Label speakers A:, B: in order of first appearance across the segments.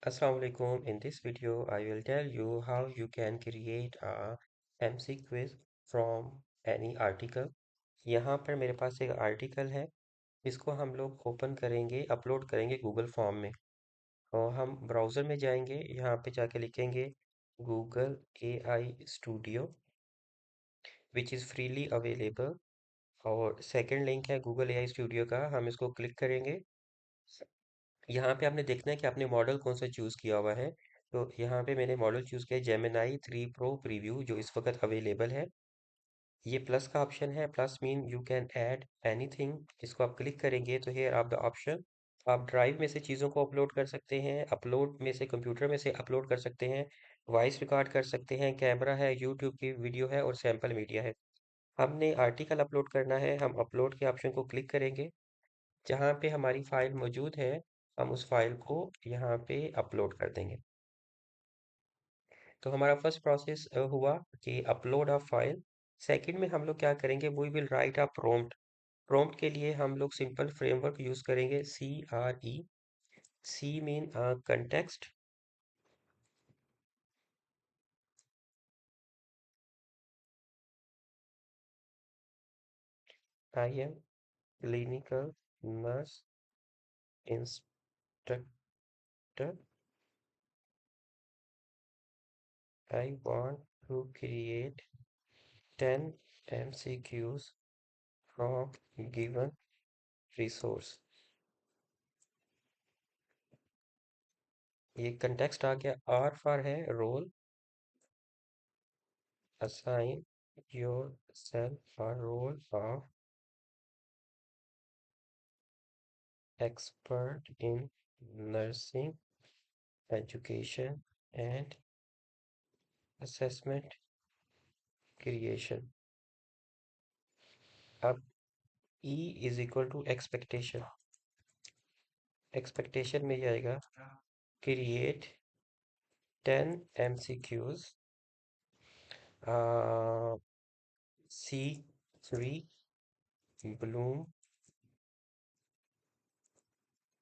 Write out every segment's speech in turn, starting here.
A: Assalamu alaikum. In this video, I will tell you how you can create a MC quiz from any article. यहाँ पर मेरे पास एक article है। इसको हम लोग ओपन करेंगे, अपलोड करेंगे गूगल फॉर्म में। और हम ब्राउज़र में जाएंगे, यहाँ पे जाके लिखेंगे Google AI studio which is freely available. और सेकंड लिंक है गूगल AI स्टूडियो का, हम इसको क्लिक करेंगे। यहाँ पे आपने देखना है कि आपने मॉडल कौन सा चूज़ किया हुआ है। तो यहाँ पे मैंने मॉडल चूज़ किया जेमिनाई 3 प्रो प्रीव्यू जो इस वक्त अवेलेबल है। ये प्लस का ऑप्शन है, plus mean you can add anything. इसको आप क्लिक करेंगे तो हेयर आप द ऑप्शन। आप ड्राइव में से चीज़ों को अपलोड कर सकते हैं, अपलोड में से कंप्यूटर में से अपलोड कर सकते हैं, वॉइस रिकॉर्ड कर सकते हैं, कैमरा है, यूट्यूब की वीडियो है और सैम्पल मीडिया है। हमने आर्टिकल अपलोड करना है, हम अपलोड के ऑप्शन को क्लिक करेंगे। जहाँ पे हमारी फाइल मौजूद है, हम उस फाइल को यहाँ पे अपलोड कर देंगे। तो हमारा फर्स्ट प्रोसेस हुआ कि अपलोड अ फाइल। सेकंड में हम लोग क्या करेंगे, we will write a prompt. Prompt के लिए हम लोग सिंपल फ्रेमवर्क यूज करेंगे, CRE। C mean context. I am clinical nurse instructor. I want to create 10 MCQs from given resource. ये कंटेक्स्ट आ गया। आर फॉर है role. Assign yourself a role of expert in nursing education and assessment creation. अब E is equal to expectation. Expectation में ये आएगा create 10 MCQs C3 Bloom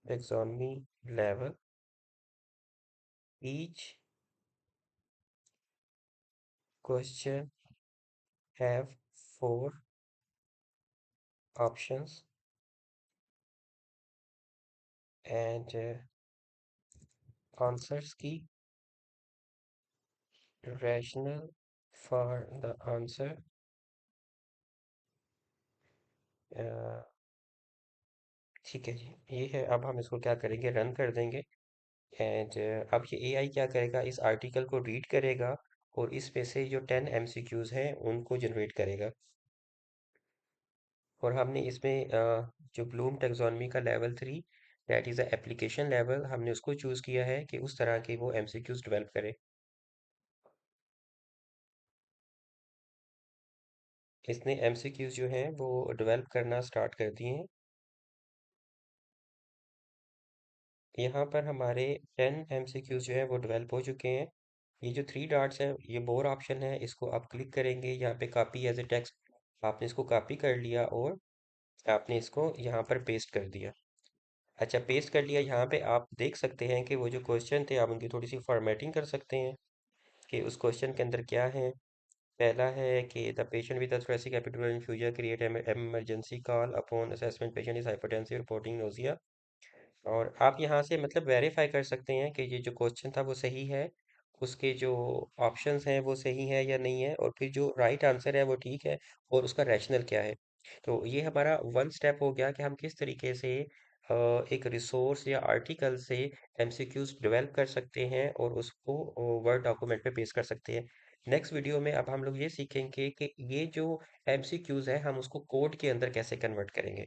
A: taxonomy level. Each question have 4 options and answers key rational for the answer। ठीक है जी, ये है। अब हम इसको क्या करेंगे, रन कर देंगे। एंड अब ये एआई क्या करेगा, इस आर्टिकल को रीड करेगा और इसमें से जो 10 MCQs हैं उनको जनरेट करेगा। और हमने इसमें जो ब्लूम टेक्सोनमी का level 3, that is a application level, हमने उसको चूज़ किया है कि उस तरह के वो MCQs डेवलप करे। इसने MCQs जो हैं वो डेवलप करना स्टार्ट कर दिए हैं। यहाँ पर हमारे 10 MCQs जो है वो डेवलप हो चुके हैं। ये जो 3 डॉट्स है, ये मोर ऑप्शन है, इसको आप क्लिक करेंगे। यहाँ पे कॉपी एज ए टेक्स्ट, आपने इसको कॉपी कर लिया और आपने इसको यहाँ पर पेस्ट कर दिया। अच्छा, पेस्ट कर लिया। यहाँ पे आप देख सकते हैं कि वो जो क्वेश्चन थे, आप उनकी थोड़ी सी फॉर्मेटिंग कर सकते हैं कि उस क्वेश्चन के अंदर क्या है। पहला है कि the patient with thoracic epidural infusion create emergency call upon assessment patient is hypertensive reporting nausea. और आप यहाँ से मतलब वेरीफाई कर सकते हैं कि ये जो क्वेश्चन था वो सही है, उसके जो ऑप्शंस हैं वो सही है या नहीं है, और फिर जो राइट आंसर है वो ठीक है, और उसका रैशनल क्या है। तो ये हमारा वन स्टेप हो गया कि हम किस तरीके से एक रिसोर्स या आर्टिकल से MCQs डेवलप कर सकते हैं और उसको वर्ड डॉक्यूमेंट पे पेश कर सकते हैं। नेक्स्ट वीडियो में अब हम लोग ये सीखेंगे कि ये जो MCQs है हम उसको कोड के अंदर कैसे कन्वर्ट करेंगे।